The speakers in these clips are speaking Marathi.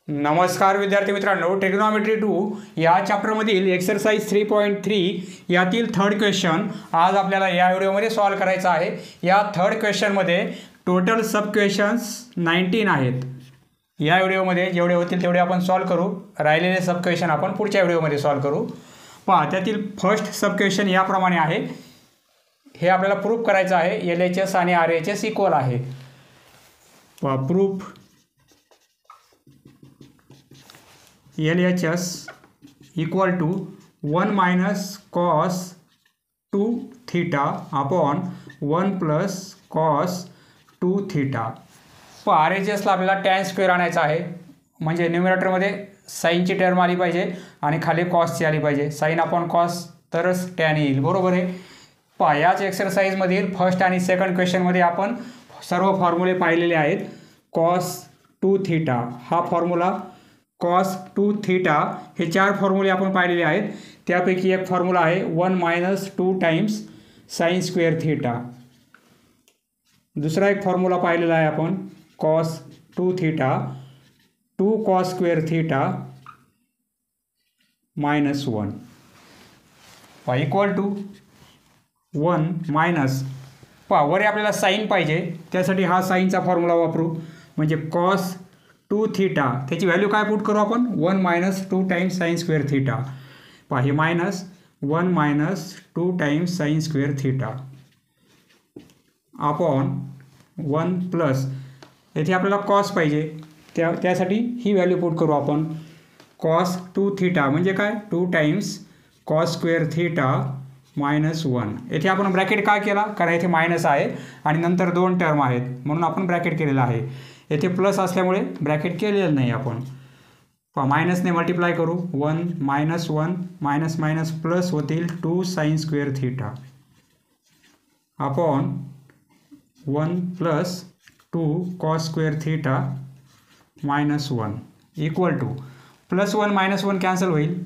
नमस्कार विद्यार्थी मित्रांनो, ट्रिग्नोमेट्री 2 या चॅप्टरमधील एक्सरसाइज 3.3 यातील थर्ड क्वेश्चन आज आपल्याला या व्हिडिओमध्ये सॉल्व करायचा आहे। या थर्ड क्वेश्चनमध्ये टोटल सब क्वेश्चन्स 19 आहेत। या व्हिडिओमध्ये जेवढे होतील तेवढे आपण सॉल्व करू, राहिलेले सब क्वेश्चन आपण पुढच्या व्हिडिओमध्ये सॉल्व करू। पहा, त्यातील फर्स्ट सब क्वेश्चन याप्रमाणे आहे। हे आपल्याला प्रूफ करायचं आहे LHS आणि RHS इक्वल आहे। पहा, proof LHS equal to 1 minus cos 2 theta upon 1 plus cos 2 theta। RHS ला आपल्याला tan स्क्वेअर आणायचा आहे, म्हणजे न्यूमरेटरमध्ये साईनची टर्म आली पाहिजे आणि खाली कॉसची आली पाहिजे। साईन अपॉन कॉस तरच टॅन येईल, बरोबर आहे। पहा, याच एक्सरसाइजमधील फर्स्ट आणि सेकंड क्वेश्चनमध्ये आपण सर्व फॉर्म्युले पाहिलेले आहेत। cos 2 थीटा हा फॉर्म्युला, cos 2 थीटा हे चार फॉर्म्युले आपण पाहिलेले आहेत। त्यापैकी एक फॉर्म्युला आहे 1 minus 2 times sine square theta. दुसरा एक फॉर्म्युला पाहिलेला आहे आपण cos 2 theta 2 cos square theta minus 1 equal to 1 minus, वर आपल्याला साइन पाहिजे, त्यासाठी हा साइनचा फॉर्म्युला वापरू, म्हणजे cos 2 थीटा त्याची व्हॅल्यू काय पुट करू आपण 1 minus 2 times sine square theta. पहा, हे minus 1 minus 2 times sine square theta upon 1 plus, येथे आपल्याला कॉस पाहिजे, त्यासाठी ही व्हॅल्यू पुट करू आपण cos 2 थीटा म्हणजे काय 2 times cos square theta minus 1। येथे आपण ब्रॅकेट काय केला, कारण येथे मायनस आहे आणि नंतर दोन टर्म आहेत म्हणून आपण ब्रॅकेट केलेला आहे। येथे प्लस असल्यामुळे ब्रॅकेट केलेलं नाही आपण। मायनसने मल्टिप्लाय करू, 1 मायनस 1 मायनस मायनस प्लस होतील 2 sign square theta upon 1 plus 2 cos square theta minus 1 equal two plus 1 minus 1 cancel होईल,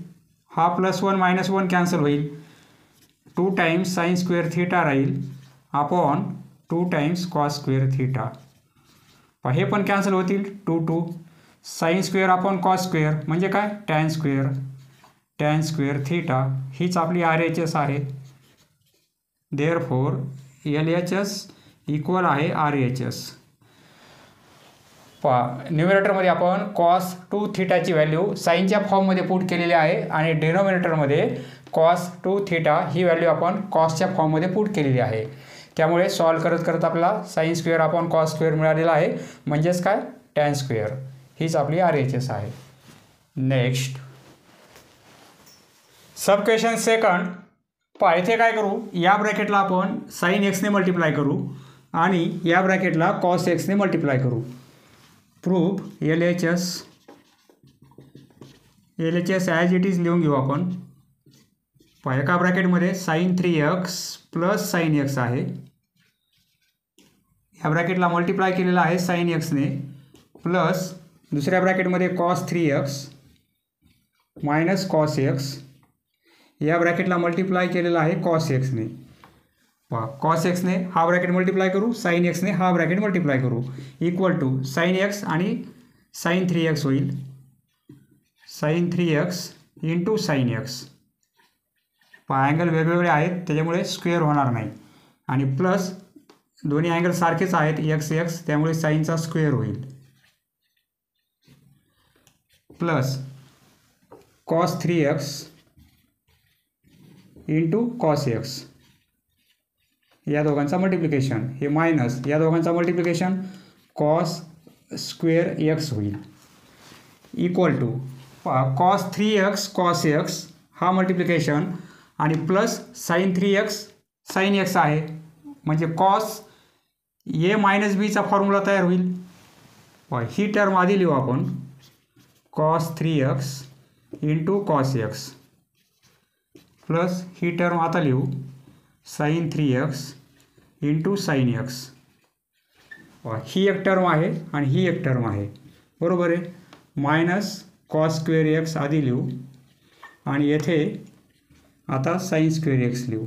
हा प्लस 1 मायनस 1 कॅन्सल होईल, 2 टाइम्स साइन स्क्वेअर थीटा राहील upon 2 times cos square theta. हे पण कॅन्सल होतील, 2 sine square upon cos square म्हणजे काय टॅन स्क्वेअर थीटा हीच आपली RHS आहे। देअरफॉर LHS इक्वल आहे RHS। न्यूमरेटरमध्ये आपण cos 2 थीटाची व्हॅल्यू साइनच्या फॉर्ममध्ये पुट केलेली आहे आणि डिनोमिनेटरमध्ये cos 2 थीटा ही व्हॅल्यू आपण कॉसच्या फॉर्ममध्ये पुट केलेली आहे। त्यामुळे सॉल्व करत करत आपला sine square upon cos square मिळालेला आहे, म्हणजेच काय टॅन स्क्वेअर हीच आपली RHS आहे। नेक्स्ट सब क्वेश्चन सेकंड, पहा इथे काय करू, या ब्रॅकेटला आपण साइन एक्सने मल्टिप्लाय करू आणि या ब्रॅकेटला कॉस एक्सने मल्टिप्लाय करू। Proof LHS as it is लिहून घेऊ आपण। पहा, एका ब्रॅकेटमध्ये sine 3x plus sine X आहे, ह्या ब्रॅकेटला मल्टिप्लाय केलेला आहे साइन एक्सने, प्लस दुसऱ्या ब्रॅकेटमध्ये cos 3x minus cos X, या ब्रॅकेटला मल्टिप्लाय केलेला आहे कॉस एक्सने। पहा, कॉस एक्सने हा ब्रॅकेट मल्टिप्लाय करू, साइन एक्सने हा ब्रॅकेट मल्टिप्लाय करू, इक्वल टू साइन एक्स आणि साइन 3x होईल, sine 3x into sine X. पहा, अँगल वेगवेगळे आहेत त्याच्यामुळे स्क्वेअर होणार नाही, आणि प्लस दोन्ही अँगल सारखेच आहेत x त्यामुळे साइनचा स्क्वेअर होईल, plus cos 3x into cos X, या दोघांचा मल्टिप्लिकेशन, हे मायनस या दोघांचा मल्टिप्लिकेशन कॉस स्क्वेअर एक्स होईल, equal to cos 3x cos X हा मल्टिप्लिकेशन आणि plus sine 3x sine X आहे, म्हणजे कॉस ए मायनस बीचा फॉर्म्युला तयार होईल। ही टर्म आधी लिहू आपण, cos 3x into cos X, plus ही टर्म आता लिहू sine 3x into sine X. ही एक टर्म आहे आणि ही एक टर्म आहे, बरोबर आहे। मायनस कॉस स्क्वेअर एक्स आधी लिहू आणि येथे आता साइन स्क्वेअर एक्स लिहू।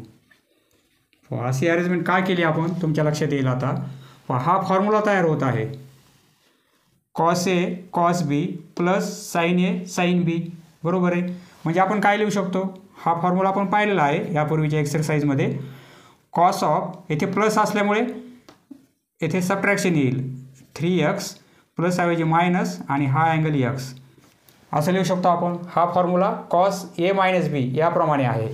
अशी अरेंजमेंट काय केली आपण तुमच्या लक्षात येईल आता। हा फॉर्म्युला तयार होत आहे, cos A cos B plus sine A sine B, बरोबर आहे. म्हणजे आपण काय लिहू शकतो, हा फॉर्म्युला आपण पाहिलेला आहे यापूर्वीच्या एक्सरसाइजमध्ये. कॉस ऑफ येथे प्लस असल्यामुळे येथे सबट्रॅक्शन येईल, 3x प्लस ऐवजी मायनस आणि हा अँगल x असं लिहू शकतो आपण. हा फॉर्म्युला कॉस ए मायनस बी याप्रमाणे आहे.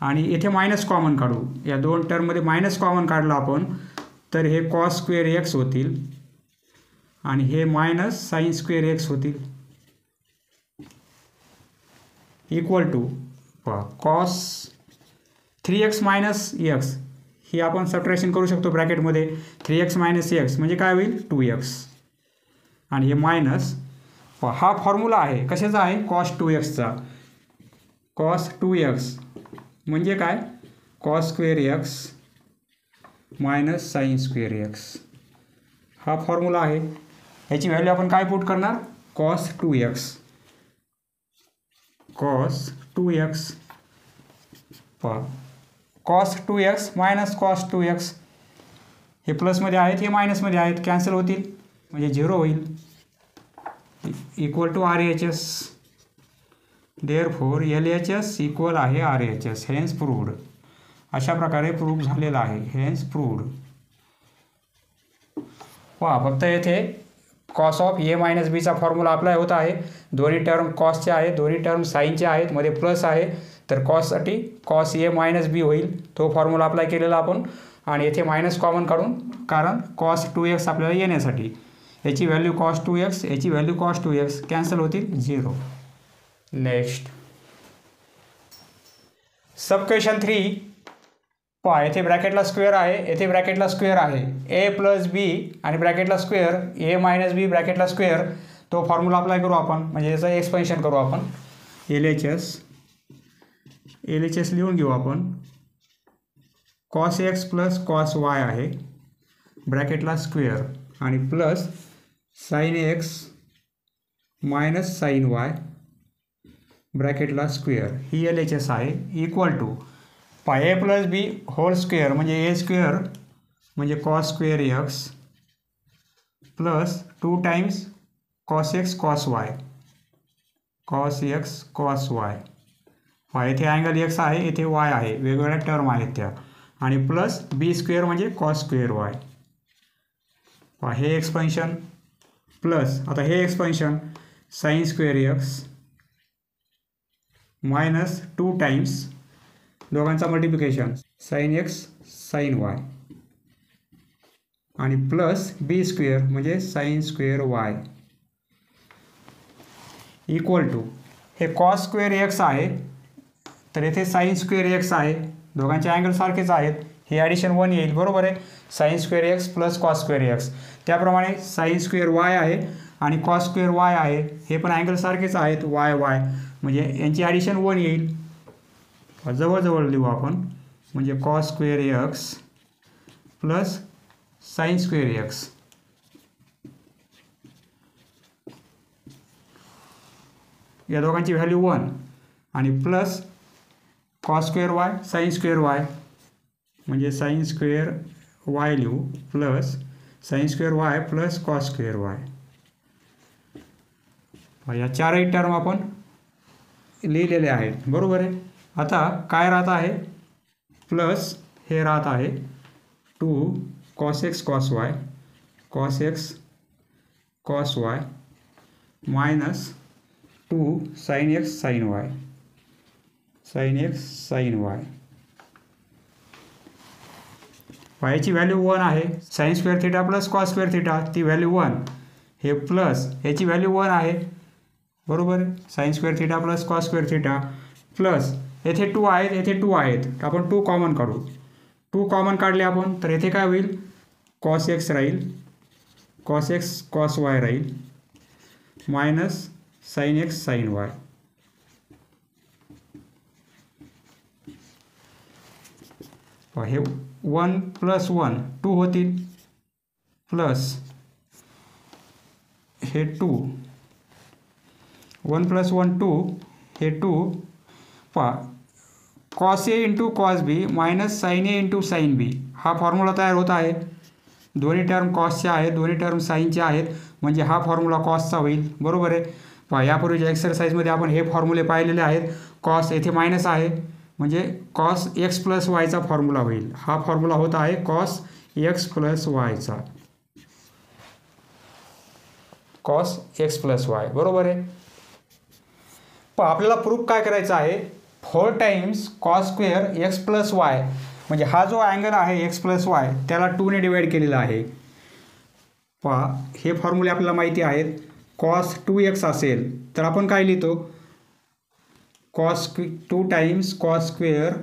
आणि येथे मायनस कॉमन काढू, या दोन टर्ममध्ये मायनस कॉमन काढलं आपण तर हे कॉस स्क्वेअर एक्स होतील आणि हे मायनस साईन स्क्वेअर एक्स होतील, equal to cos 3x minus X, ही आपण सबट्रॅक्शन करू शकतो ब्रॅकेटमध्ये. 3x मायनस एक्स म्हणजे काय होईल 2x आणि हे मायनस. हा फॉर्म्युला आहे कशाचा आहे, कॉस 2xचा. कॉस 2x म्हणजे काय, cos square X minus sine square X, हा फॉर्म्युला आहे. ह्याची व्हॅल्यू आपण काय पुट करणार, cos 2x. Cos 2x cos 2x minus cos 2x, हे प्लसमध्ये आहेत हे मायनसमध्ये आहेत, कॅन्सल होतील म्हणजे 0 होईल, equal to RHS. Therefore LHS equal आहे RHS, हेन्स प्रूव्ड. अशा प्रकारे प्रूव्ह झालेला आहे, हेन्स प्रूव्ड. फक्त येथे कॉस ऑफ ए मायनस बीचा फॉर्म्युला अप्लाय होत आहे. दोन्ही टर्म कॉसचे आहेत, दोन्ही टर्म साईनचे आहेत, मध्ये प्लस आहे तर कॉससाठी कॉस ए मायनस बी होईल, तो फॉर्म्युला अप्लाय केलेला आपण. आणि येथे मायनस कॉमन काढून, कारण कॉस 2x आपल्याला येण्यासाठी. याची व्हॅल्यू कॉस 2x, याची व्हॅल्यू कॉस 2x, कॅन्सल होतील 0. Next sub question 3. येथे ब्रॅकेटला स्क्वेअर आहे, येथे ब्रॅकेटला स्क्वेअर आहे, ए प्लस बी आणि ब्रॅकेटला स्क्वेअर ए मायनस बी ब्रॅकेटला स्क्वेअर, तो फॉर्म्युला अप्लाय करू आपण, म्हणजे याचं एक्सपेन्शन करू आपण. LHS लिहून घेऊ आपण. Cos X plus cos Y आहे ब्रॅकेटला स्क्वेअर आणि plus sine X minus sine Y ब्रॅकेटला स्क्वेअर, ही LHS आहे, equal to A plus B whole square म्हणजे ए स्क्वेअर म्हणजे cos square X plus 2 times cos X cos Y, cos X cos Y. येथे अँगल एक्स आहे, येथे वाय आहे, वेगवेगळ्या टर्म आहेत त्या, आणि प्लस बी स्क्वेअर म्हणजे कॉस स्क्वेअर वाय. हे एक्सपेन्शन प्लस आता हे expansion sine square X minus 2 times दोघांचा multiplication sine X sine Y आणि प्लस बी स्क्वेअर म्हणजे sine square Y, equal to हे कॉस स्क्वेअर एक्स आहे तर येथे साईन स्क्वेअर एक्स आहे, दोघांचे अँगल सारखेच आहेत, हे ॲडिशन 1 येईल, बरोबर आहे. Sine square X plus cos square X, त्याप्रमाणे साईन स्क्वेअर वाय आहे आणि कॉस स्क्वेअर वाय आहे, हे पण अँगल सारखेच आहेत वाय वाय, म्हणजे यांची ॲडिशन 1 येईल. जवळजवळ लिहू आपण, म्हणजे cos square X plus sine square X, या दोघांची व्हॅल्यू 1 आणि plus cos square Y sine square Y म्हणजे साईन स्क्वेअर वाय लिहू plus sine square Y plus cos square Y. या चारही टर्म आपण लिहिलेले आहेत, बरोबर आहे. आता काय राहत आहे, प्लस हे राहत आहे 2 cos X cos Y cos X cos Y minus 2 sine X sine Y sine X sine Y. वायची व्हॅल्यू 1 आहे, sine square theta plus cos square theta ती व्हॅल्यू 1, हे प्लस याची व्हॅल्यू 1 आहे, बरोबर आहे. Sine square theta plus cos square theta plus येथे 2 आहेत, येथे 2 आहेत, आपण 2 कॉमन काढू. 2 कॉमन काढले आपण तर येथे काय होईल, कॉस एक्स राहील, कॉस एक्स कॉस वाय राहील minus sine X sine Y. हे 1 प्लस 1 2 होतील प्लस हे 2 1 प्लस 1 2 हे 2 cos A into cos B minus sine A into sine B, हा फॉर्म्युला तयार होत आहे. दोन्ही टर्म कॉसच्या आहेत, दोन्ही टर्म साईनच्या आहेत, म्हणजे हा फॉर्म्युला कॉसचा होईल. बरोबर आहे. पहा यापूर्वीच्या एक्सरसाइजमध्ये आपण हे फॉर्म्युले पाहिलेले आहेत. कॉस येथे मायनस आहे म्हणजे कॉस एक्स प्लस वायचा फॉर्म्युला होईल. हा फॉर्म्युला होत आहे कॉस एक्स प्लस वायचा, कॉस एक्स प्लस वाय. बरोबर आहे. पण आपल्याला प्रूफ काय करायचा आहे, 4 times cos square X plus Y, म्हणजे हा जो अँगल आहे एक्स प्लस वाय त्याला 2 ने डिवाइड केलेला आहे. पहा हे फॉर्म्युले आपल्याला माहिती आहेत. कॉस 2x असेल तर आपण काय लिहितो, cos 2 times cos square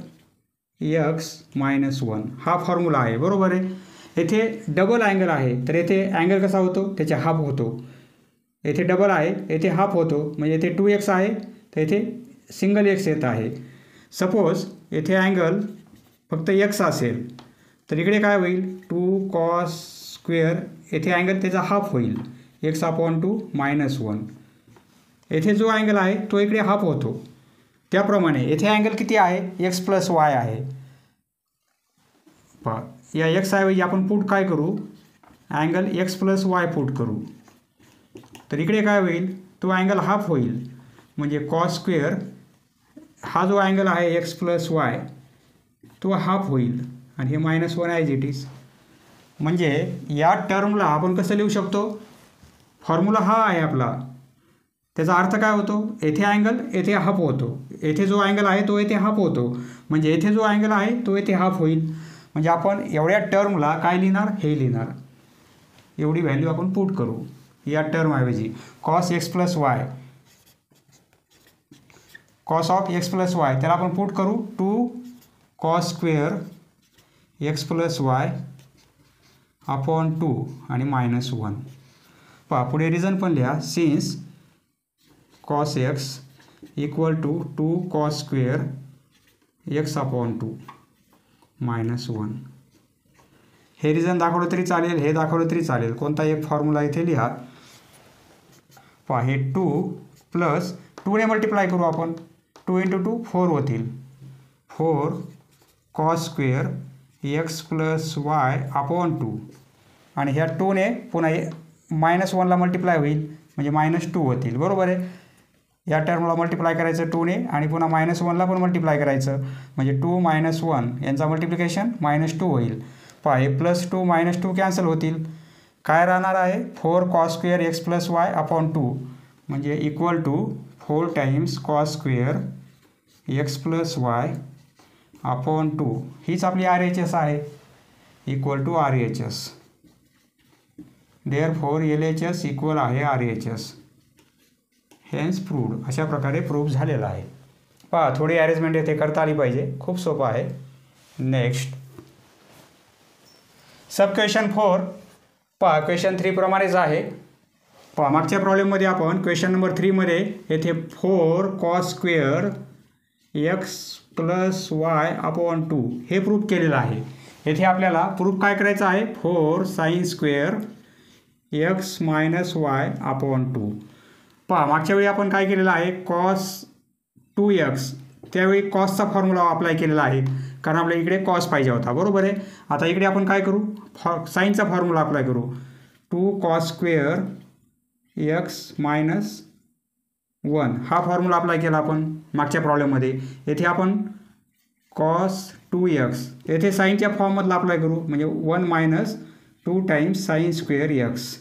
X minus 1 हा फॉर्म्युला आहे. बरोबर आहे. येथे डबल अँगल आहे तर येथे अँगल कसा होतो, त्याचे हाफ होतो. येथे डबल आहे, येथे हाफ होतो, म्हणजे येथे 2x आहे तर येथे सिंगल x येत आहे. सपोज येथे अँगल फक्त x असेल तर इकडे काय होईल, 2 कॉस स्क्वेअर, येथे अँगल त्याचा हाफ होईल, x/2 मायनस 1. येथे जो अँगल आहे तो इकडे हाफ होतो. त्याप्रमाणे येथे अँगल किती आहे, x प्लस वाय आहे. पहा या x ऐवजी आपण पुट काय करू, angle x plus y put करू. तर इकडे काय होईल, तो अँगल हाफ होईल, म्हणजे कॉस स्क्वेअर हा जो अँगल आहे एक्स प्लस वाय तो हाफ होईल आणि हे मायनस 1 ॲज इट इज. म्हणजे या टर्मला आपण कसं लिहू शकतो, फॉर्म्युला हा आहे आपला. त्याचा अर्थ काय होतो, येथे अँगल येथे हाफ होतो, येथे जो अँगल आहे तो येथे हाफ होतो, म्हणजे येथे जो अँगल आहे तो येथे हाफ होईल. म्हणजे आपण एवढ्या टर्मला काय लिहिणार, हे लिहिणार. एवढी व्हॅल्यू आपण पुट करू या टर्मऐवजी. Cos X plus Y, cos of X plus Y त्याला आपण पुट करू 2 cos square X plus Y upon 2 आणि मायनस 1. पहा पुढे रिझन पण लिहा, since cos X equal to 2 cos square X upon 2 minus 1. हे रिझन दाखवलं तरी चालेल, हे दाखवलं तरी चालेल, कोणता एक फॉर्म्युला इथे लिहा. पहा हे 2 प्लस 2 ने मल्टिप्लाय करू आपण, 2 × 2 4 होतील, 4 cos square X plus Y upon 2 आणि ह्या 2 ने पुन्हा मायनस 1ला मल्टिप्लाय होईल म्हणजे मायनस 2 होतील. बरोबर आहे. या टर्मला मल्टिप्लाय करायचं 2 ने आणि पुन्हा मायनस 1ला पण मल्टिप्लाय करायचं, म्हणजे 2 मायनस 1 यांचा मल्टिप्लिकेशन मायनस 2 होईल. पहा हे प्लस 2 मायनस 2 कॅन्सल होतील. काय राहणार आहे, 4 cos square X plus Y upon 2 म्हणजे equal to 4 times cos square X plus Y upon 2. हीच आपली RHS आहे, equal to RHS. Therefore LHS equal आहे RHS. Hence proved. अशा प्रकारे प्रूव्ह झालेला आहे. पहा थोडी अरेंजमेंट येथे करता आली पाहिजे, खूप सोपं आहे. Next sub question 4. पहा क्वेश्चन 3 प्रमाणेच आहे. पहा मागच्या प्रॉब्लेममध्ये आपण क्वेश्चन नंबर 3 मध्ये येथे 4 cos square X plus Y upon 2 हे प्रूफ केलेलं आहे. येथे आपल्याला प्रूफ काय करायचं आहे, 4 sign square X minus Y upon 2. पहा मागच्या वेळी आपण काय केलेलं आहे, कॉस 2x त्यावेळी कॉसचा फॉर्म्युला अप्लाय केलेला आहे, कारण आपल्या इकडे कॉस पाहिजे होता. बरोबर आहे. आता इकडे आपण काय करू, साईनचा फॉर्म्युला अप्लाय करू, 2 कॉस स्क्वेअर एक्स मायनस 1 हा फॉर्म्युला अप्लाय केला आपण मागच्या प्रॉब्लेममध्ये. येथे आपण कॉस 2x येथे साईनच्या फॉर्ममधला अप्लाय करू, म्हणजे 1 minus 2 times sine square x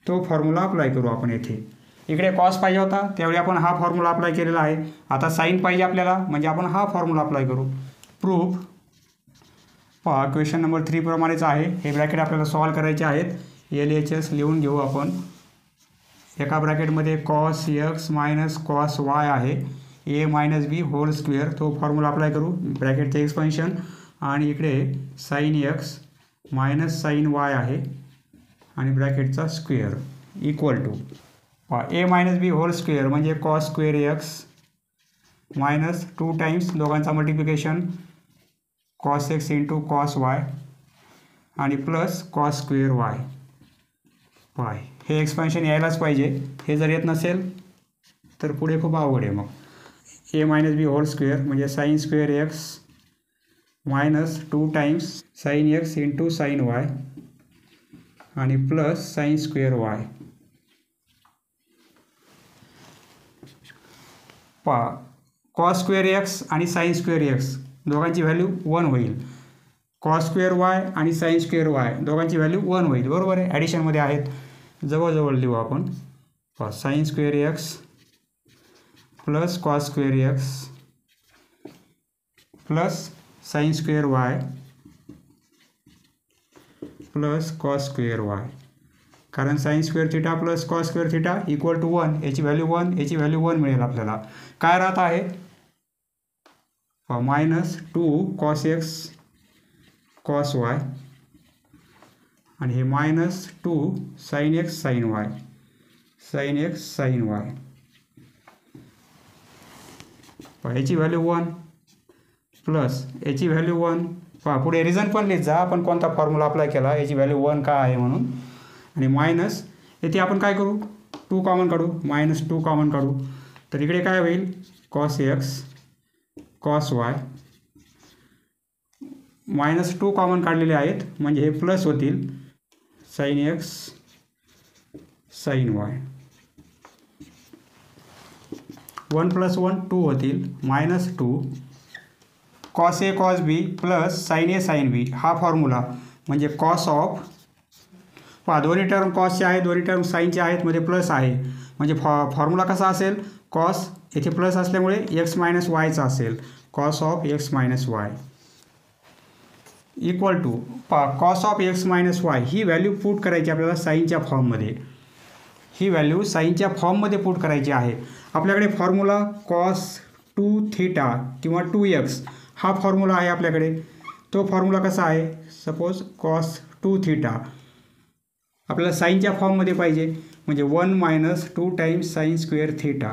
तो फॉर्म्युला अप्लाय करू आपण. येथे इकडे कॉस पाहिजे होता त्यावेळी आपण हा फॉर्म्युला अप्लाय केलेला आहे. आता साईन पाहिजे आपल्याला म्हणजे आपण हा फॉर्म्युला अप्लाय करू. प्रूफ पहा क्वेश्चन नंबर 3 प्रमाणेच आहे. हे ब्रॅकेट आपल्याला सॉल्व करायचे आहेत. LHS लिहून घेऊ आपण. एका ब्रॅकेटमध्ये cos X minus cos Y आहे, A minus B whole square तो फॉर्म्युला अप्लाय करू, ब्रॅकेटचे एक्सपेन्शन, आणि इकडे sine X minus sine Y आहे आणि ब्रॅकेटचा square equal to A minus B whole square म्हणजे cos square X minus 2 times दोघांचा multiplication cos X into cos Y आणि प्लस कॉस स्क्वेअर वाय. हे एक्सपेन्शन यायलाच पाहिजे. हे जर येत नसेल तर पुढे खूप अवघड आहे. मग ए मायनस बी होल स्क्वेअर म्हणजे sign square X minus 2 times sine x into sine Y आणि प्लस साईन स्क्वेअर वाय. पहा कॉस स्क्वेअर एक्स आणि साईन स्क्वेअर एक्स दोघांची व्हॅल्यू 1 होईल. कॉस स्क्वेअर वाय आणि साईन स्क्वेअर वाय दोघांची व्हॅल्यू 1 होईल. बरोबर आहे, ॲडिशनमध्ये आहेत. जवळजवळ लिहू आपण. पहा sine square X plus cos square X plus sine square Y plus cos square Y. कारण sine square theta plus cos square theta equal to 1. याची व्हॅल्यू 1, याची व्हॅल्यू 1 मिळेल आपल्याला. काय राहत आहे -2 कॉस एक्स कॉस वाय आणि हे -2 sine X sine Y sine X sine Y. याची व्हॅल्यू 1 प्लस याची व्हॅल्यू 1. पहा पुढे रिझन पण लिहित जा आपण कोणता फॉर्म्युला अप्लाय केला, याची व्हॅल्यू 1 का आहे म्हणून. आणि मायनस येथे आपण काय करू, 2 कॉमन काढू, -2 कॉमन काढू. तर इकडे काय होईल cos X cos Y -2 common काढलेले आहेत म्हणजे हे प्लस होतील साईन एक्स साईन वाय. 1 + 1 2 होतील -2 cos A cos B plus sine A sine B. हा फॉर्म्युला म्हणजे कॉस ऑफ. पहा दोन्ही टर्म कॉसचे आहेत, दोन्ही टर्म साईनचे आहेत, मध्ये प्लस आहे म्हणजे फॉर्म्युला कसा असेल, कॉस येथे प्लस असल्यामुळे एक्स मायनस वायचा असेल. Cos of X minus Y equal to. पहा cos of X minus Y ही व्हॅल्यू पुट करायची आपल्याला साईनच्या फॉर्ममध्ये. ही व्हॅल्यू साईनच्या फॉर्ममध्ये पुट करायची आहे. आपल्याकडे फॉर्म्युला कॉस 2 थीटा किंवा 2x हा फॉर्म्युला आहे आपल्याकडे. तो फॉर्म्युला कसा आहे, सपोज कॉस 2 थीटा आपल्याला साईनच्या फॉर्ममध्ये पाहिजे म्हणजे 1 - 2 टाइम्स साईन स्क्वेअर थीटा.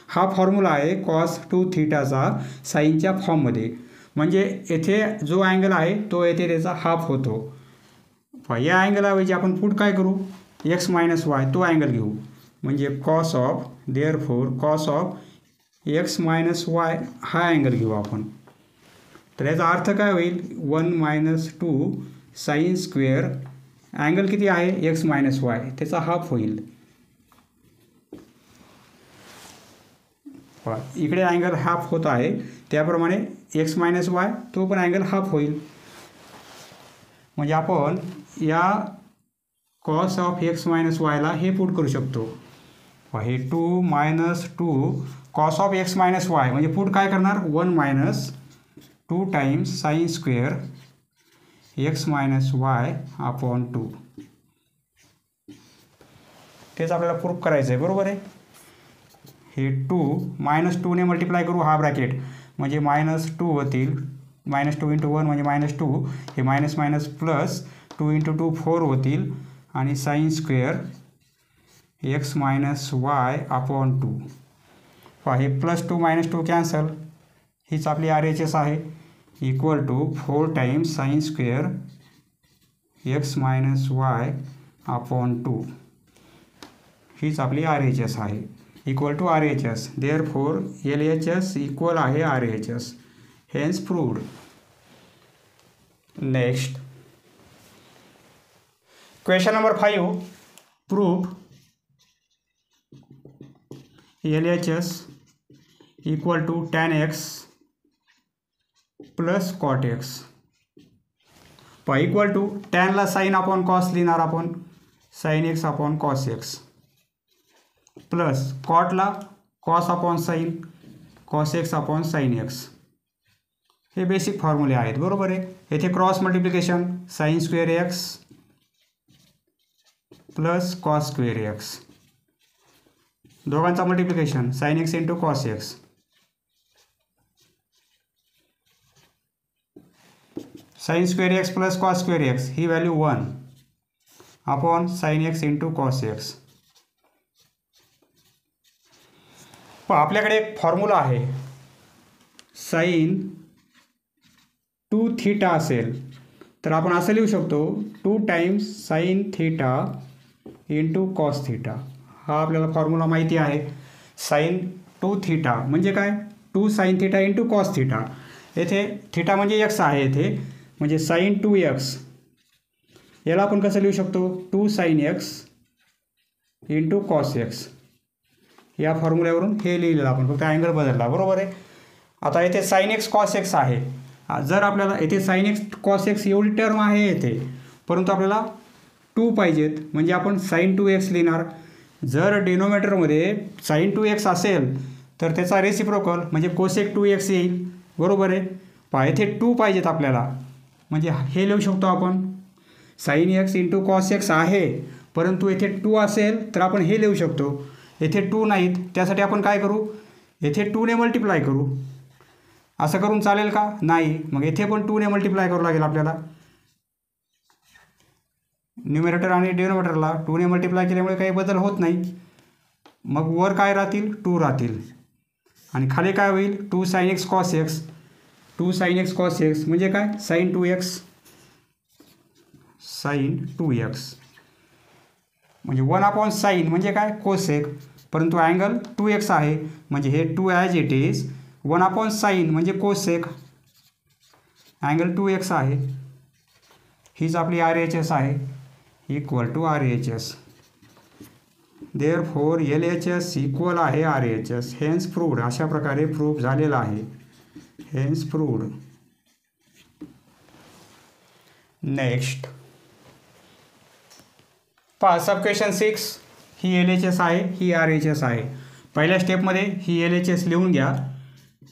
हा फॉर्म्युला आहे कॉस 2 थीटाचा साईनच्या फॉर्ममध्ये. म्हणजे येथे जो अँगल आहे तो येथे त्याचा हाफ होतो. या अँगलऐवजी आपण पुट काय करू, एक्स मायनस वाय तो अँगल घेऊ म्हणजे cos of. Therefore cos of X minus Y हा अँगल घेऊ आपण. तर याचा अर्थ काय होईल 1 - 2 साईन स्क्वेअर अँगल किती आहे एक्स मायनस वाय त्याचा हाफ होईल. इकडे अँगल हाफ होत आहे त्याप्रमाणे एक्स मायनस वाय तो पण अँगल हाफ होईल. म्हणजे आपण या कॉस ऑफ एक्स मायनस वायला हे पुट करू शकतो. हे 2 - 2 cos of X minus Y म्हणजे पुट काय करणार 1 - 2 times sine square X minus Y upon 2. तेच आपल्याला प्रूफ करायचं आहे. बरोबर आहे. हे 2 -2 ने मल्टिप्लाय करू हा ब्रॅकेट म्हणजे -2 होतील. -2 × 1 म्हणजे -2. हे मायनस मायनस प्लस 2 × 2 4 होतील आणि sine square X minus Y upon 2. हे +2 -2 कॅन्सल. हीच आपली RHS आहे equal to 4 times sine square X minus Y upon 2. हीच आपली RHS आहे equal to RHS. Therefore LHS equal आहे RHS. Hence proved. Next question number 5. Proof LHS equal to tan x plus cot X. Equal to टॅनला साईन अपॉन कॉस लिहिणार आपण sine X upon cos X plus कॉटला cos upon sine cos X upon sine X. हे बेसिक फॉर्म्युले आहेत. बरोबर आहे. येथे cross multiplication sine square X plus cos square X दोघांचा multiplication sine X into cos X. Sine square X plus cos square X ही value 1 upon sine X into cos X. आपल्याकडे एक फॉर्म्युला आहे साईन 2 थीटा असेल तर आपण असं लिहू शकतो 2 times sine theta into cos theta. हा आपल्याला फॉर्म्युला माहिती आहे. साईन 2 थीटा म्हणजे काय 2 sine theta into cos theta. येथे थीटा म्हणजे एक्स आहे येथे म्हणजे साईन 2x याला आपण कसं लिहू शकतो, 2 sin x into cos X, या फॉर्म्युल्यावरून हे लिहिलेलं आपण, फक्त अँगल बदलला, बरोबर आहे. आता येथे साइन एक्स कॉस एक्स आहे. जर आपल्याला येथे साइन एक्स कॉस एक्स एवढी टर्म आहे येथे, परंतु आपल्याला 2 पाहिजेत, म्हणजे आपण साइन 2x लिहिणार. जर डिनोमिनेटरमध्ये साइन 2x असेल तर त्याचा रेसिप्रोकल म्हणजे कोसेक 2x येईल, बरोबर आहे. पहा येथे 2 पाहिजेत आपल्याला, म्हणजे हे लिहू शकतो आपण sine x into cos x आहे, परंतु येथे 2 असेल तर आपण हे लिहू शकतो. येथे 2 नाहीत, त्यासाठी आपण काय करू, येथे 2 ने मल्टिप्लाय करू. असं करून चालेल का, नाही. मग येथे पण 2 ने मल्टिप्लाय करावं लागेल आपल्याला. न्यूमरेटर आणि डिनोमिनेटरला 2 ने मल्टिप्लाय केल्यामुळे काही बदल होत नाही. मग वर काय राहतील, 2 राहतील, आणि खाली काय होईल, 2 sin x cos x. 2 sin x cos x म्हणजे काय, sin 2x, sin 2x म्हणजे 1/sin म्हणजे काय, कोसेक, परंतु अँगल 2x आहे, म्हणजे हे 2 ॲज इट इज 1/sin म्हणजे कोसेक, अँगल 2x आहे. हीच आपली RHS आहे, equal to RHS. Therefore LHS equal आहे RHS. Hence proved. अशा प्रकारे प्रूव्ह झालेला आहे. Hence proved. नेक्स्ट पहा, सब क्वेश्चन 6. ही LHS आहे, ही RHS आहे. पहिल्या स्टेपमध्ये ही LHS लिहून घ्या,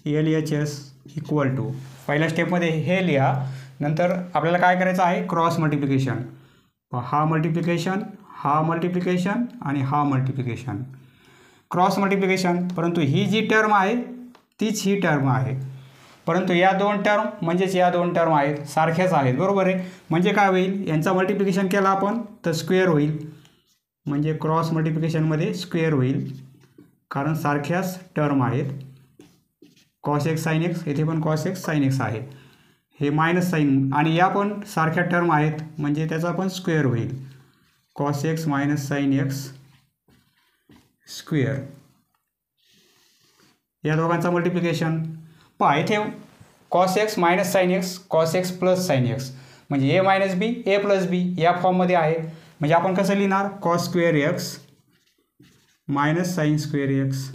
LHS इक्वल टू, पहिल्या स्टेपमध्ये हे लिहा. नंतर आपल्याला काय करायचं आहे, क्रॉस मल्टिप्लिकेशन. हा मल्टिप्लिकेशन, हा मल्टिप्लिकेशन आणि हा मल्टिप्लिकेशन, क्रॉस मल्टिप्लिकेशन. परंतु ही जी टर्म आहे तीच ही टर्म आहे, परंतु या 2 टर्म म्हणजेच या 2 टर्म आहेत, सारख्याच आहेत, बरोबर आहे. म्हणजे काय होईल, यांचा मल्टिप्लिकेशन केला आपण तर स्क्वेअर होईल, म्हणजे क्रॉस मल्टिप्लिकेशनमध्ये स्क्वेअर होईल, कारण सारख्याच टर्म आहेत. कॉस एक्स साइन एक्स, येथे पण कॉस एक्स साइन एक्स आहे, हे मायनस साईन, आणि या पण सारख्या टर्म आहेत, म्हणजे त्याचा पण स्क्वेअर होईल. Cos X minus sine X square, या दोघांचा मल्टिप्लिकेशन. पहा येथे cos X minus sine X, cos X plus sine X, म्हणजे a minus B A plus B या फॉर्ममध्ये आहे. म्हणजे आपण कसं लिहिणार, cos square X minus sine square X.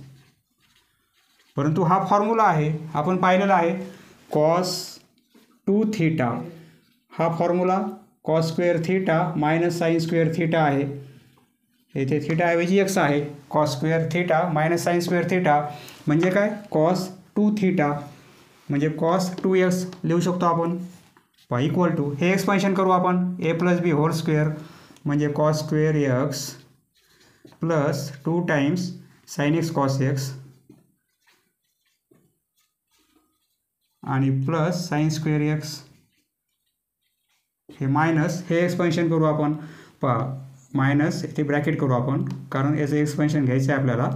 परंतु हा फॉर्म्युला आहे, आपण पाहिलेला आहे, कॉस 2 थीटा, हा formula cos square theta minus sine square theta आहे. येथे थीटाऐवजी एक्स आहे, cos square theta minus sine square theta म्हणजे काय, कॉस 2 थीटा, म्हणजे कॉस 2x लिहू शकतो आपण. इक्वल टू, हे एक्सपेन्शन करू आपण, a plus B whole square म्हणजे cos square X plus 2 times sine X cos X आणि प्लस साइन स्क्वेअर एक्स, हे मायनस, हे एक्सपेन्शन करू आपण. पहा मायनस इथे ब्रॅकेट करू आपण, कारण याचं एक्सपेन्शन घ्यायचं आहे आपल्याला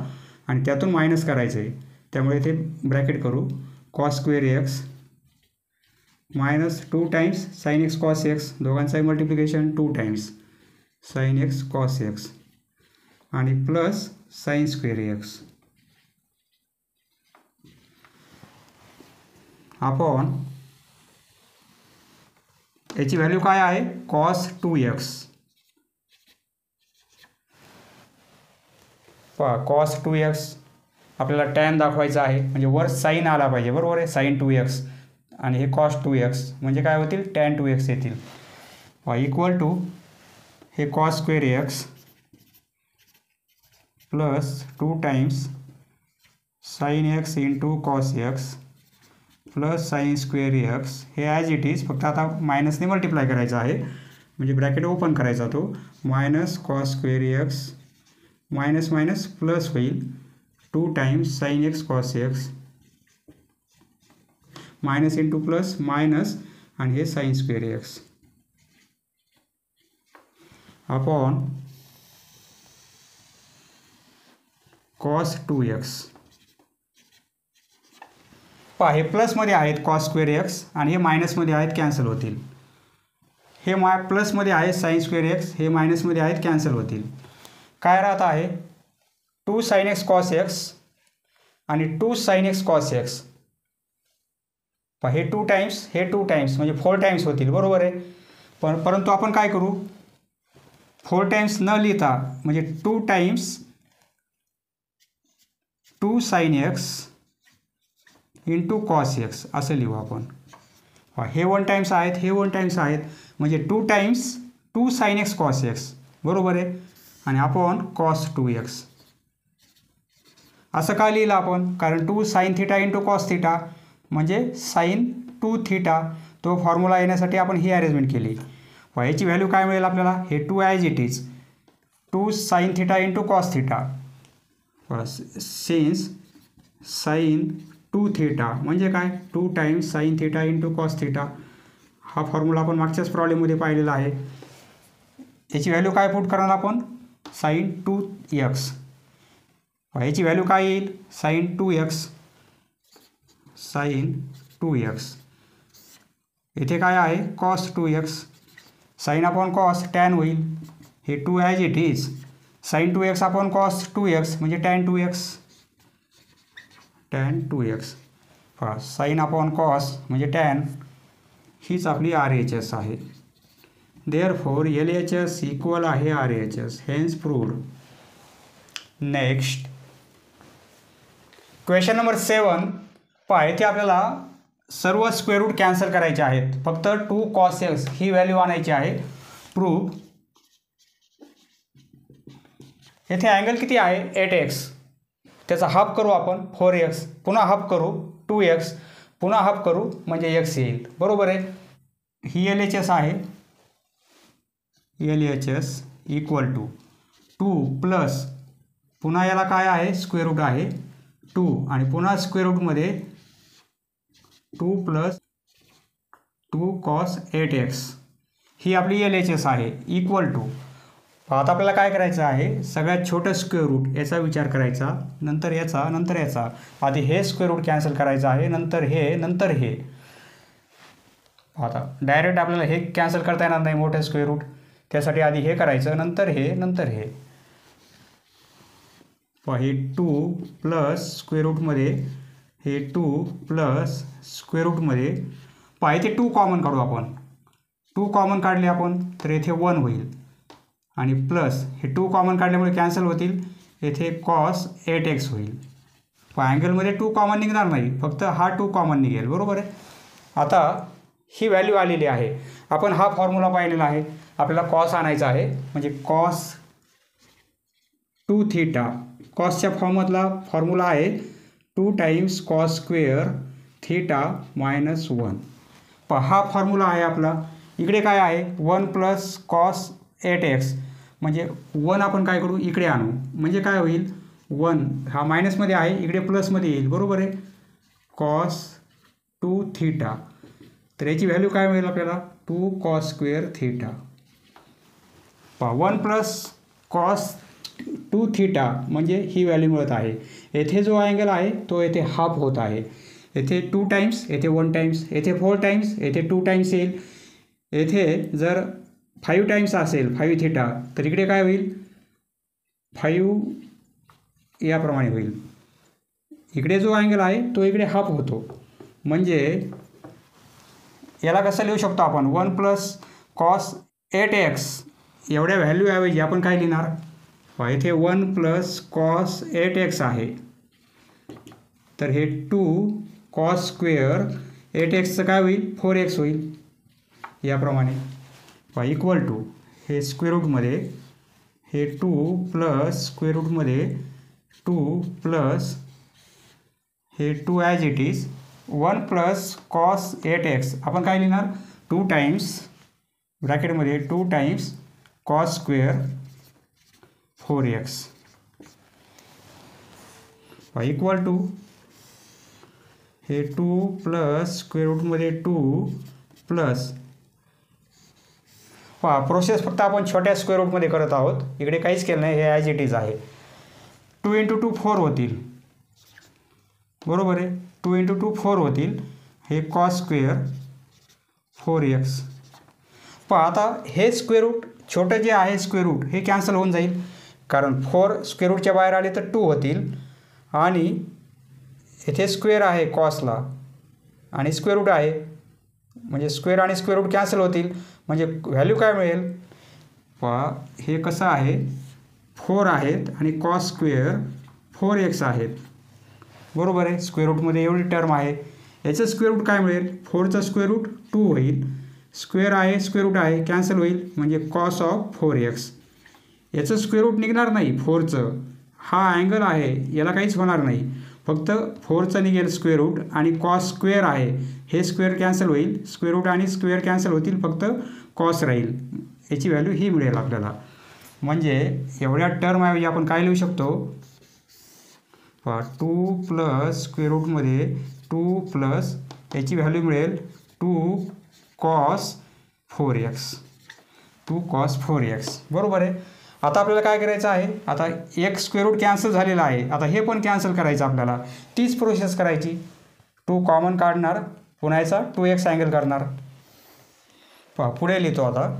आणि त्यातून मायनस करायचं आहे, त्यामुळे इथे ब्रॅकेट करू. Cos square X minus 2 times sine X cos X, दोघांचाही multiplication 2 times sine X cos X आणि plus sine square X upon, याची व्हॅल्यू काय आहे, कॉस 2x. पहा कॉस 2x आपल्याला टॅन दाखवायचं आहे, म्हणजे वर साईन आला पाहिजे, बरोबर आहे, साइन 2x आणि हे कॉस 2x म्हणजे काय होतील, टॅन 2x येतील. इक्वल टू, हे cos square X plus 2 times sine x into cos X plus sine square X, हे ॲज इट इज, फक्त आता मायनसने मल्टिप्लाय करायचं आहे, म्हणजे ब्रॅकेट ओपन करायचा तो, minus cos square X minus minus plus होईल 2 times sine X cos X minus into plus minus आणि हे sign square X upon cos 2x. पहा हे प्लसमध्ये आहेत कॉस स्क्वेअर एक्स आणि हे मायनसमध्ये आहेत, कॅन्सल होतील. हे प्लसमध्ये आहे साइन स्क्वेअर एक्स, हे मायनसमध्ये आहेत, कॅन्सल होतील. काय राहत आहे, 2 साइन एक्स कॉस एक्स आणि 2 साइन एक्स कॉस एक्स. पहा हे 2 टाइम्स, हे 2 टाइम्स म्हणजे 4 टाइम्स होतील, बरोबर आहे. परंतु आपण काय करू, 4 टाइम्स न लिहिता म्हणजे 2 times 2 sine x into cos x असं लिहू आपण. हे 1 टाइम्स आहेत, हे 1 टाइम्स आहेत, म्हणजे 2 times 2 sign X cos x बरोबर आहे. आणि आपण कॉस 2x असं का लिहिलं आपण, कारण 2 sine theta into cos theta म्हणजे साइन 2 थिटा. तो फॉर्म्युला येण्यासाठी आपण ही अरेंजमेंट केली. याची व्हॅल्यू काय मिळेल आपल्याला, हे 2 as it is 2 sine theta into cos theta since sine 2 theta म्हणजे काय 2 times sine theta into cos theta. हा फॉर्म्युला आपण मागच्याच प्रॉब्लेममध्ये पाहिलेला आहे. याची व्हॅल्यू काय पुट करणार आपण, साइन 2x. याची व्हॅल्यू काय येईल, साइन 2x साइन 2x. इथे काय आहे cos 2x, sine upon cos tan होईल. हे 2 as it is sine 2x upon cos 2x म्हणजे tan 2x tan 2x. Sine upon cos म्हणजे टॅन. हीच आपली RHS आहे. देअरफॉर LHS इक्वल आहे RHS, hence proved. Next question number 7. इथे आपल्याला सर्व स्क्वेअर रूट कॅन्सल करायचे आहेत, फक्त 2 cos x ही व्हॅल्यू आणायची आहे. प्रूव्ह. येथे अँगल किती आहे 8x, त्याचा हाफ करू आपण 4x, पुन्हा हाफ करू 2x, पुन्हा हाफ करू म्हणजे x येईल बरोबर आहे. ही LHS आहे. LHS इक्वल टू 2 प्लस पुन्हा याला काय आहे स्क्वेअर रूट आहे 2 आणि पुन्हा स्क्वेअर रूटमध्ये 2 प्लस 2 cos 8x ही आपली LHS आहे इक्वल टू. आता आपल्याला काय करायचं आहे, सगळ्यात छोटं स्क्वेअर रूट याचा विचार करायचा, नंतर याचा, नंतर याचा. आधी हे स्क्वेअर रूट कॅन्सल करायचं आहे, नंतर हे, नंतर हे. आता डायरेक्ट आपल्याला हे कॅन्सल करता येणार नाही मोठे स्क्वेअर रूट, त्यासाठी आधी हे करायचं, नंतर हे, नंतर हे. हे 2 प्लस स्क्वेअर रूटमध्ये हे 2 प्लस स्क्वेअर रूटमध्ये इथे 2 कॉमन काढू आपण. 2 कॉमन काढले आपण तर येथे 1 होईल आणि प्लस हे 2 कॉमन काढल्यामुळे कॅन्सल होतील, येथे कॉस 8x होईल. अँगलमध्ये 2 कॉमन निघणार नाही, फक्त हा 2 कॉमन निघेल बरोबर आहे. आता ही व्हॅल्यू आलेली आहे. आपण हा फॉर्म्युला पाहिलेला आहे. आपल्याला कॉस आणायचा आहे म्हणजे कॉस 2 थिटा. कॉसच्या फॉर्ममधला फॉर्म्युला आहे 2 times cos square theta minus 1. हा फॉर्म्युला आहे आपला. इकडे काय आहे 1 प्लस कॉस 8x म्हणजे 1 आपण काय करू इकडे आणू म्हणजे काय होईल 1 हा मायनसमध्ये आहे इकडे प्लसमध्ये येईल बरोबर आहे. कॉस 2 थिटा तर याची व्हॅल्यू काय मिळेल आपल्याला 2 cos square theta. 1 plus cos 2 theta म्हणजे ही व्हॅल्यू मिळत आहे. येथे जो अँगल आहे तो येथे हाफ होत आहे. येथे 2 टाइम्स, येथे 1 टाइम्स, येथे 4 टाइम्स, येथे 2 टाइम्स येईल. येथे जर 5 टाइम्स असेल 5 थिटा तर इकडे काय होईल 5 याप्रमाणे होईल. इकडे जो अँगल आहे तो इकडे हाफ होतो म्हणजे याला कसं लिहू शकतो आपण 1 प्लस कॉस 8x एवढ्या व्हॅल्यू ऐवजी आपण काय लिहिणार इथे 1 प्लस कॉस 8x आहे तर हे 2 कॉस स्क्वेअर 8xचं काय होईल 4x होईल याप्रमाणे. इक्वल टू हे स्क्वेअर रूटमध्ये हे 2 प्लस स्क्वेअर रूटमध्ये 2 प्लस हे 2 as it is 1 plus cos 8x आपण काय लिहिणार 2 टाइम्स ब्रॅकेटमध्ये 2 times cos square 4x equal to हे 2 प्लस स्क्वेअर रूटमध्ये 2 प्लस प्रोसेस फक्त आपण छोट्या स्क्वेअर रूटमध्ये करत आहोत. इकडे काहीच केलं नाही, हे ॲज इट इज आहे. 2 × 2 4 होतील बरोबर आहे. 2 × 2 4 होतील. हे कॉस स्क्वेअर 4x. आता हे स्क्वेअर रूट छोटं जे आहे स्क्वेअर रूट हे कॅन्सल होऊन जाईल कारण 4 स्क्वेअर रूटच्या बाहेर आले तर 2 होतील आणि इथे स्क्वेअर आहे कॉसला आणि स्क्वेअर रूट आहे म्हणजे स्क्वेअर आणि स्क्वेअर रूट कॅन्सल होतील, म्हणजे व्हॅल्यू काय मिळेल? पहा हे कसं आहे, 4 आहेत आणि कॉस स्क्वेअर 4x आहेत, बरोबर आहे. स्क्वेअर रूटमध्ये एवढी टर्म आहे, याचं स्क्वेअर रूट काय मिळेल? 4चं स्क्वेअर रूट 2 होईल, स्क्वेअर आहे स्क्वेअर रूट आहे कॅन्सल होईल, म्हणजे कॉस ऑफ 4x. याचं स्क्वेअर रूट निघणार नाही 4चं, हा अँगल आहे याला काहीच होणार नाही, फक्त 4चं निघेल स्क्वेअर रूट आणि कॉस स्क्वेअर आहे हे स्क्वेअर कॅन्सल होईल, स्क्वेअर रूट आणि स्क्वेअर कॅन्सल होतील, फक्त कॉस राहील. याची व्हॅल्यू ही मिळेल आपल्याला. म्हणजे एवढ्या टर्मऐवजी आपण काय लिहू शकतो? 2 प्लस स्क्वेअर रूटमध्ये 2 प्लस याची व्हॅल्यू मिळेल 2 कॉस 4x, 2 कॉस 4x, बरोबर आहे. आता आपल्याला काय करायचं आहे? आता एक स्क्वेअर रूट कॅन्सल झालेला आहे, आता हे पण कॅन्सल करायचं आपल्याला. तीच प्रोसेस करायची. 2 कॉमन काढणार, पुन्हा याचा 2x अँगल करणार. पहा पुढे लिहितो आता,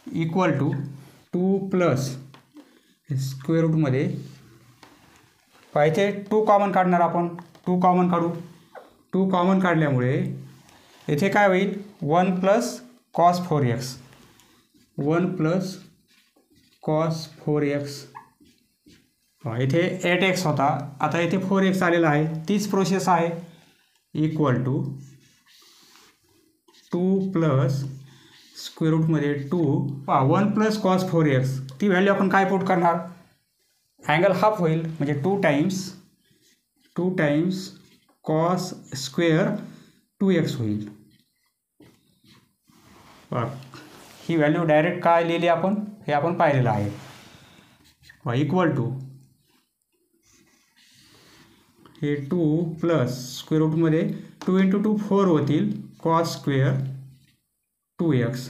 इक्वल टू 2 प्लस स्क्वेअर रूटमध्ये पहा इथे 2 कॉमन काढणार आपण, 2 कॉमन काढू. 2 कॉमन काढल्यामुळे इथे काय होईल? 1 plus cos 4x, 1 plus cos 4x. इथे 8x होता, आता इथे 4x आलेला आहे, तीच प्रोसेस आहे. इक्वल टू 2 प्लस स्क्वेअर रूटमध्ये 2 1 प्लस कॉस 4x, ती व्हॅल्यू आपण काय पुट करणार? अँगल हाफ होईल, म्हणजे 2 टाइम्स कॉस स्क्वेअर 2x होईल. ही व्हॅल्यू डायरेक्ट काय लिहिली आपण हे आपण पाहिलेलं आहे. इक्वल टू हे 2 प्लस स्क्वेअर रूटमध्ये 2 × 2 4 होतील, cos square 2x.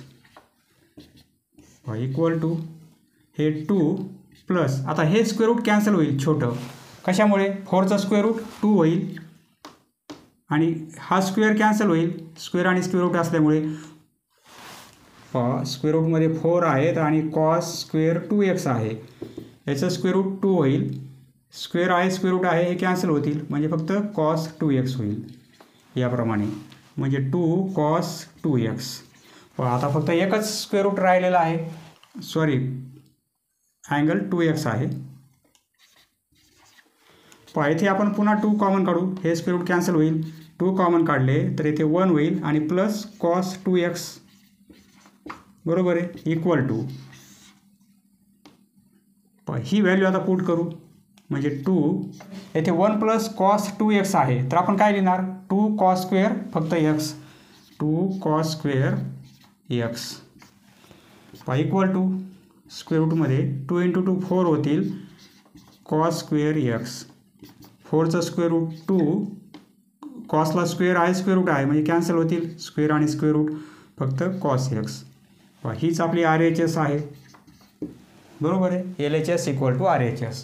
Equal to हे 2 प्लस आता हे स्क्वेअर रूट कॅन्सल होईल छोटं, कशामुळे? 4चं स्क्वेअर रूट 2 होईल आणि हा स्क्वेअर कॅन्सल होईल, स्क्वेअर आणि स्क्वेअर रूट असल्यामुळे. स्क्वेअर रूटमध्ये 4 आहेत आणि कॉस स्क्वेअर 2x आहे, याचं स्क्वेअर रूट 2 होईल, स्क्वेअर आहे स्क्वेअर रूट आहे हे कॅन्सल होतील, म्हणजे फक्त कॉस 2x होईल याप्रमाणे, म्हणजे 2 कॉस 2x. आता फक्त एकच स्क्वेअर रूट राहिलेला आहे, सॉरी अँगल 2x आहे. इथे आपण पुन्हा 2 कॉमन काढू, हे स्क्वेअर रूट कॅन्सल होईल, 2 कॉमन काढले तर इथे 1 होईल आणि प्लस कॉस 2x, बरोबर आहे. इक्वल टू ही व्हॅल्यू आता पुट करू, म्हणजे 2 येथे 1 प्लस कॉस 2x आहे, तर आपण काय लिहिणार? 2 कॉस स्क्वेअर फक्त x, 2 cos square x. Equal to square रूटमध्ये 2 × 2 4 होतील, कॉस स्क्वेअर x, 4चं स्क्वेअर रूट 2, कॉसला स्क्वेअर आहे स्क्वेअर रूट आहे म्हणजे कॅन्सल होतील, स्क्वेअर आणि स्क्वेअर रूट, फक्त कॉस x. हीच आपली RHS आहे, बरोबर आहे. LHS equal to RHS.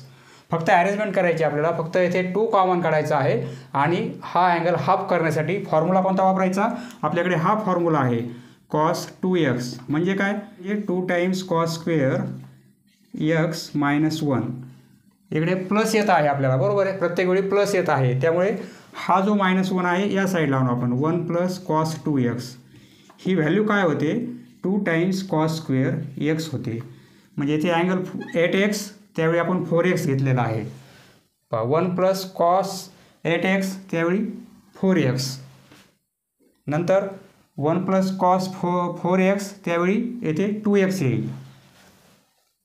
फक्त अरेंजमेंट करायची आपल्याला, फक्त इथे 2 कॉमन काढायचा आहे आणि हा अँगल हाफ करण्यासाठी फॉर्म्युला कोणता वापरायचा? आपल्याकडे हा फॉर्म्युला आहे कॉस 2x, म्हणजे काय? 2 times cos square x minus 1. इकडे प्लस येत आहे आपल्याला, बरोबर आहे, प्रत्येक वेळी प्लस येत आहे, त्यामुळे हा जो -1 आहे या साईडला आणू आपण, 1 प्लस कॉस 2x. ही व्हॅल्यू काय होते? 2 टाइम्स कॉस स्क्वेअर x होते, म्हणजे इथे अँगल 8x, त्यावेळी आपण 4x घेतलेला आहे. 1 प्लस कॉस 8x त्यावेळी 4x, नंतर 1 प्लस कॉस 4x त्यावेळी येथे 2x येईल,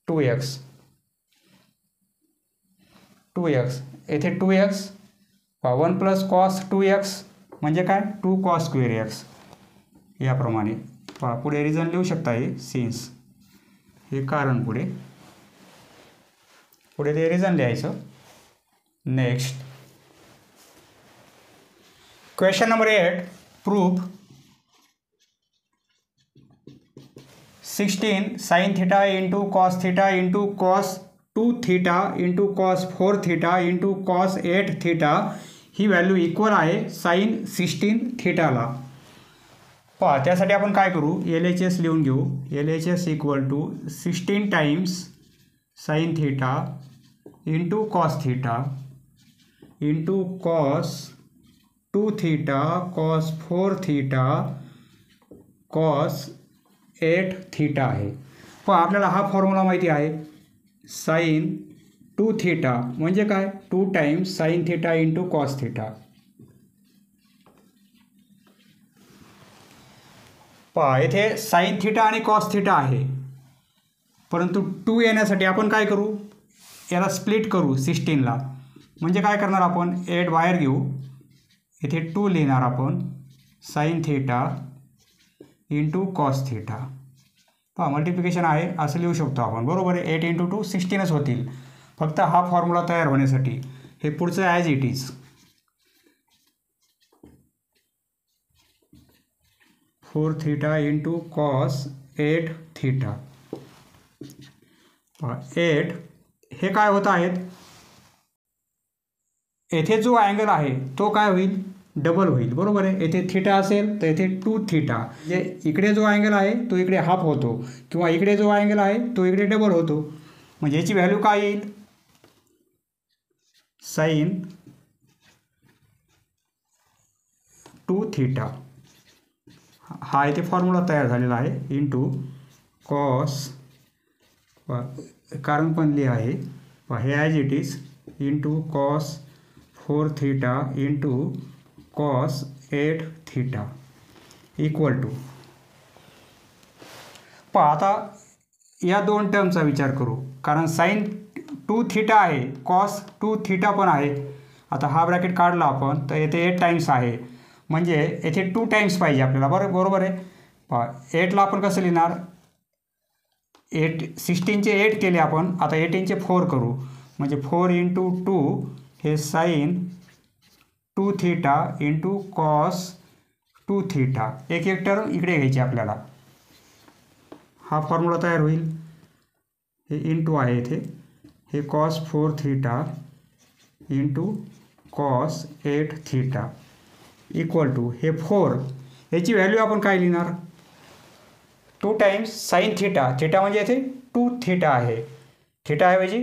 2x येथे 2x. 1 प्लस कॉस 2x म्हणजे काय? 2 कॉस स्क्वेअर x. याप्रमाणे पुढे रिझन लिहू शकता, हे सिन्स, हे कारण, पुढे ते रिझन लिहायचं. Next question number 8. Proof 16 sin theta into cos theta into cos 2 theta into cos 4 theta into cos 8 theta ही व्हॅल्यू इक्वल आहे साइन 16 थीटाला. त्यासाठी आपण काय करू? LHS लिहून घेऊ. LHS equal to 16 times sine theta into cos theta into cos 2 theta cos 4 theta cos 8 theta आहे. पण आपल्याला हा फॉर्म्युला माहिती आहे, साईन 2 थीटा म्हणजे काय, 2 times sine theta into cos theta. पहा येथे साईन थीटा आणि कॉस थीटा आहे, परंतु 2 येण्यासाठी आपण काय करू, याला स्प्लिट करू 16ला. म्हणजे काय करणार आपण, 8 बाहेर घेऊ, इथे 2 लिहिणार आपण, sine theta into cos theta. पहा मल्टिप्लिकेशन आहे असं लिहू शकतो आपण, बरोबर आहे. 8 इंटू 2 16च होतील. फक्त हा फॉर्म्युला तयार होण्यासाठी हे पुढचं as it is. 4 theta into cos 8 theta. 8 हे काय होत आहेत, येथे जो अँगल आहे तो काय होईल, डबल होईल, बरोबर आहे. येथे थीटा असेल तर येथे 2 थीटा, म्हणजे इकडे जो अँगल आहे तो इकडे हाफ होतो, किंवा इकडे जो अँगल आहे तो इकडे डबल होतो. म्हणजे याची व्हॅल्यू काय येईल, साईन 2 थीटा. हा इथे फॉर्म्युला तयार झालेला आहे, इंटू कॉस, कारण पण लिहा आहे हे as it is, into cos 4 theta into cos 8 theta equal to. पहा आता या दोन टर्मचा विचार करू, कारण साईन 2 थीटा आहे, कॉस 2 थीटा पण आहे. आता हा ब्रॅकेट काढला आपण तर येथे 8 टाइम्स आहे, म्हणजे येथे 2 टाइम्स पाहिजे आपल्याला, बरोबर आहे. पहा 8ला आपण कसं लिहिणार, 16चे 8 केले आपण, आता 18चे 4 करू, म्हणजे 4 इंटू 2 हे sine 2 theta into cos 2 theta. एक एक टर्म इकडे घ्यायची आपल्याला. हा फॉर्म्युला तयार होईल, हे इंटू आहे इथे, हे cos 4 theta into cos 8 theta equal to हे 4. याची व्हॅल्यू आपण काय लिहिणार, 2 टाइम्स साईन थीटा. थीटा म्हणजे येथे 2 थीटा आहे, थीटाऐवजी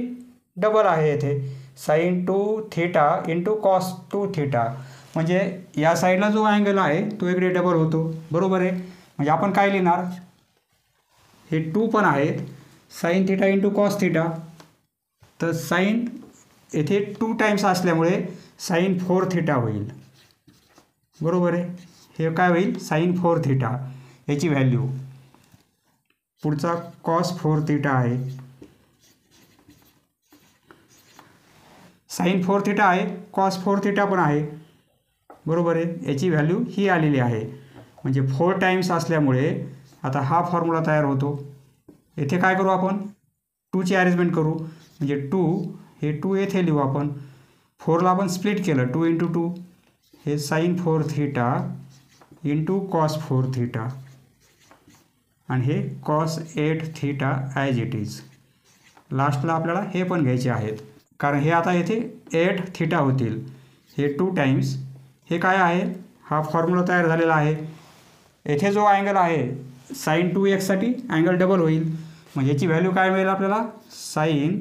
डबल आहे येथे, sine 2 theta into cos 2 theta. म्हणजे या साईडला जो अँगल आहे तो इकडे डबल होतो, बरोबर आहे. म्हणजे आपण काय लिहिणार, हे 2 पण आहेत, sine theta into cos theta. तर साईन येथे 2 टाइम्स असल्यामुळे साईन 4 थीटा होईल, बरोबर आहे. हे काय होईल, साईन 4 थीटा. याची व्हॅल्यू, पुढचा कॉस 4 थीटा आहे, साईन 4 थीटा आहे, कॉस 4 थीटा पण आहे, बरोबर आहे. याची व्हॅल्यू ही आलेली आहे. म्हणजे 4 टाइम्स असल्यामुळे आता हा फॉर्म्युला तयार होतो. येथे काय करू आपण, 2ची अरेंजमेंट करू, म्हणजे 2 हे 2 येथे लिहू आपण, 4ला आपण स्प्लिट केलं, 2 इंटू 2 हे sine 4 theta into cos 4 theta, आणि हे cos 8 theta as it is. लास्टला आपल्याला हे पण घ्यायचे आहेत, कारण हे आता येथे 8 थीटा होतील, हे 2 टाइम्स, हे काय आहे, हा फॉर्म्युला तयार झालेला आहे. येथे जो अँगल आहे साईन 2x साठी अँगल डबल होईल, म्हणजे याची व्हॅल्यू काय मिळेल आपल्याला, साईन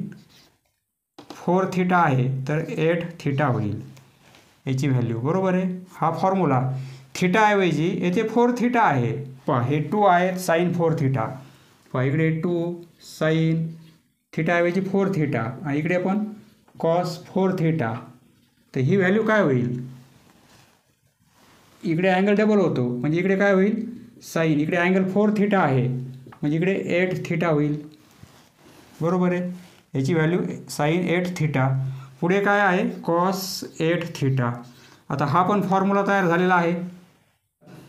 4 थीटा आहे तर 8 थीटा होईल याची व्हॅल्यू, बरोबर आहे. हा फॉर्म्युला, थीटाऐवजी येथे 4 थीटा आहे, पहा हे 2 आहेत साईन 4 थीटा, पहा इकडे 2 साईन थीटाऐवजी 4 थीटा, आणि इकडे पण कॉस 4 थीटा. तर ही व्हॅल्यू काय होईल, इकडे अँगल डबल होतो, म्हणजे इकडे काय होईल, साईन, इकडे अँगल 4 थीटा आहे, म्हणजे इकडे 8 थीटा होईल, बरोबर आहे. याची व्हॅल्यू साईन 8 थीटा. पुढे काय आहे, कॉस 8 थीटा. आता हा पण फॉर्म्युला तयार झालेला आहे.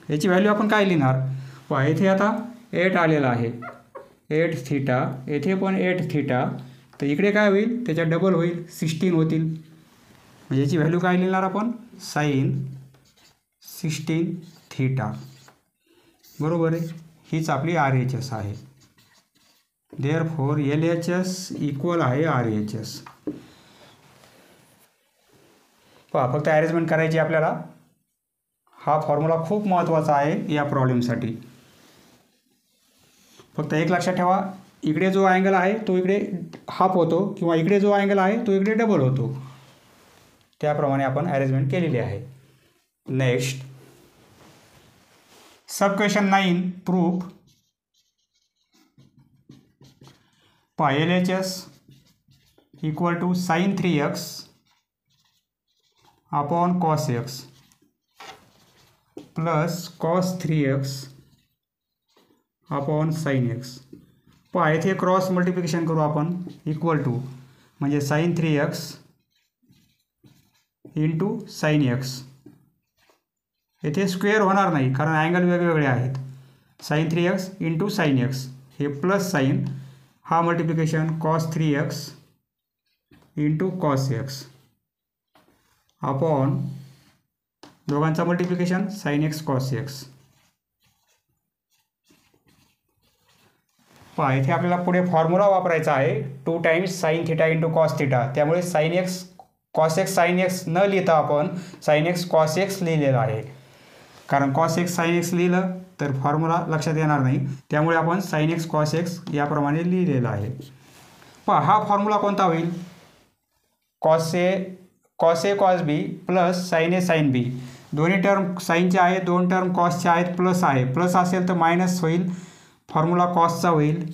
याची व्हॅल्यू आपण काय लिहिणार, पहा इथे आता 8 आलेला आहे, 8 थीटा, येथे पण 8 थीटा, तर इकडे काय होईल, त्याच्या डबल होईल, 16 होतील. म्हणजे याची व्हॅल्यू काय लिहिणार आपण, साईन 16 थीटा, बरोबर आहे. हीच आपली RHS आहे. देअरफॉर LHS इक्वल आहे RHS. पहा फक्त अरेंजमेंट करायची आपल्याला. हा फॉर्म्युला खूप महत्त्वाचा आहे या प्रॉब्लेमसाठी. फक्त एक लक्षात ठेवा, इकडे जो अँगल आहे तो इकडे हाफ होतो, किंवा इकडे जो अँगल आहे तो इकडे डबल होतो, त्याप्रमाणे आपण अरेंजमेंट केलेली आहे. Next sub question 9 proof LHS equal to sin 3x upon cos x plus cos 3x upon sin x. येथे क्रॉस मल्टिप्लिकेशन करू आपण इक्वल टू म्हणजे sin 3x into sin x. येथे स्क्वेअर होणार नाही कारण अँगल वेगवेगळे आहेत. sin 3x into sin x हे प्लस साईन हा multiplication cos 3x into cos x upon दोघांचा multiplication sin x cos x. इथे आपल्याला पुढे फॉर्म्युला वापरायचा आहे 2 times sin theta into cos theta. त्यामुळे sin x cos x sin x न लिहिता आपण sin x cos x लिहिलेला आहे कारण cos x sin x लिहिलं तर फॉर्म्युला लक्षात येणार नाही. त्यामुळे आपण sin x cos x याप्रमाणे लिहिलेला आहे. हा फॉर्म्युला कोणता होईल cos a cos b plus sin a sin b. दोन्ही टर्म साईनचे आहेत, दोन टर्म कॉसचे आहेत, प्लस आहे. प्लस असेल तर मायनस होईल. फॉर्म्युला कॉसचा होईल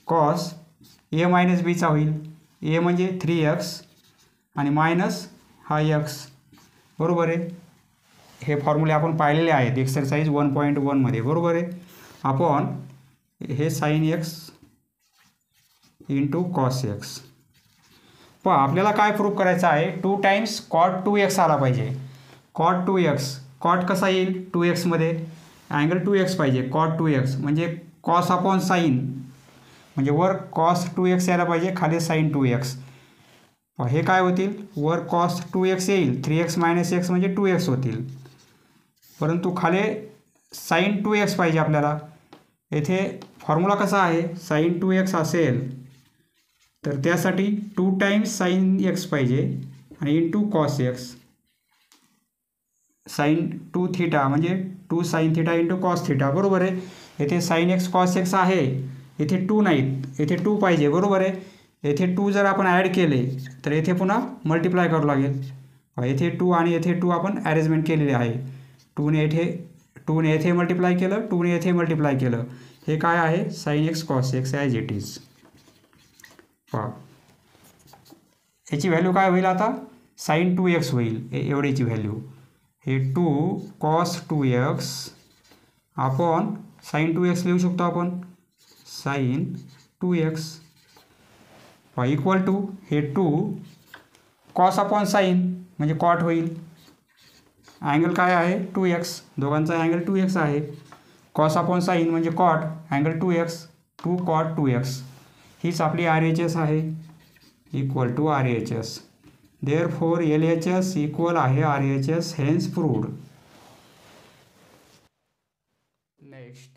कॉस a मायनस बीचा होईल. a म्हणजे 3x आणि मायनस हा x बरोबर आहे. हे फॉर्म्युले आपण पाहिलेले आहेत एक्सरसाइज 1.1 मध्ये बरोबर आहे. अपॉन हे sin x into cos x. आपल्याला काय प्रूफ करायचं आहे 2 टाइम्स cot 2x आला पाहिजे. cot 2x cot कसा येईल 2x मध्ये अँगल 2x पाहिजे. cot 2x म्हणजे cos अपॉन साईन म्हणजे वर cos 2x यायला पाहिजे खाली sin 2x. हे काय होतील वर cos 2x येईल 3x मायनस x म्हणजे 2x होतील परंतु खाली sin 2x पाहिजे आपल्याला. येथे फॉर्म्युला कसा आहे sin 2x असेल तर त्यासाठी 2 टाइम्स sin x पाहिजे आणि into cos x sin 2 theta म्हणजे 2 sin theta into cos theta बरोबर आहे. येथे sin x cos x आहे येथे 2 नाहीत येथे 2 पाहिजे बरोबर आहे. येथे 2 जर आपण ॲड केले तर येथे पुन्हा मल्टिप्लाय करावं लागेल. येथे 2 आणि येथे 2 आपण अरेंजमेंट केलेले आहे. 2ने येथे मल्टिप्लाय केलं 2ने येथे मल्टिप्लाय केलं. हे काय आहे sin x cos x as it is. याची व्हॅल्यू काय होईल आता sin 2x होईल एवढीची व्हॅल्यू. हे 2 cos 2x upon sin 2x लिहू शकतो आपण sin 2x इक्वल टू हे 2 cos अपॉन sin म्हणजे cot होईल. अँगल काय आहे 2x दोघांचा अँगल 2x आहे. cos अपॉन sin म्हणजे cot angle 2x 2 cot 2x हीच आपली RHS आहे equal to RHS. Therefore LHS equal आहे RHS हेन्स प्रूव्ड. नेक्स्ट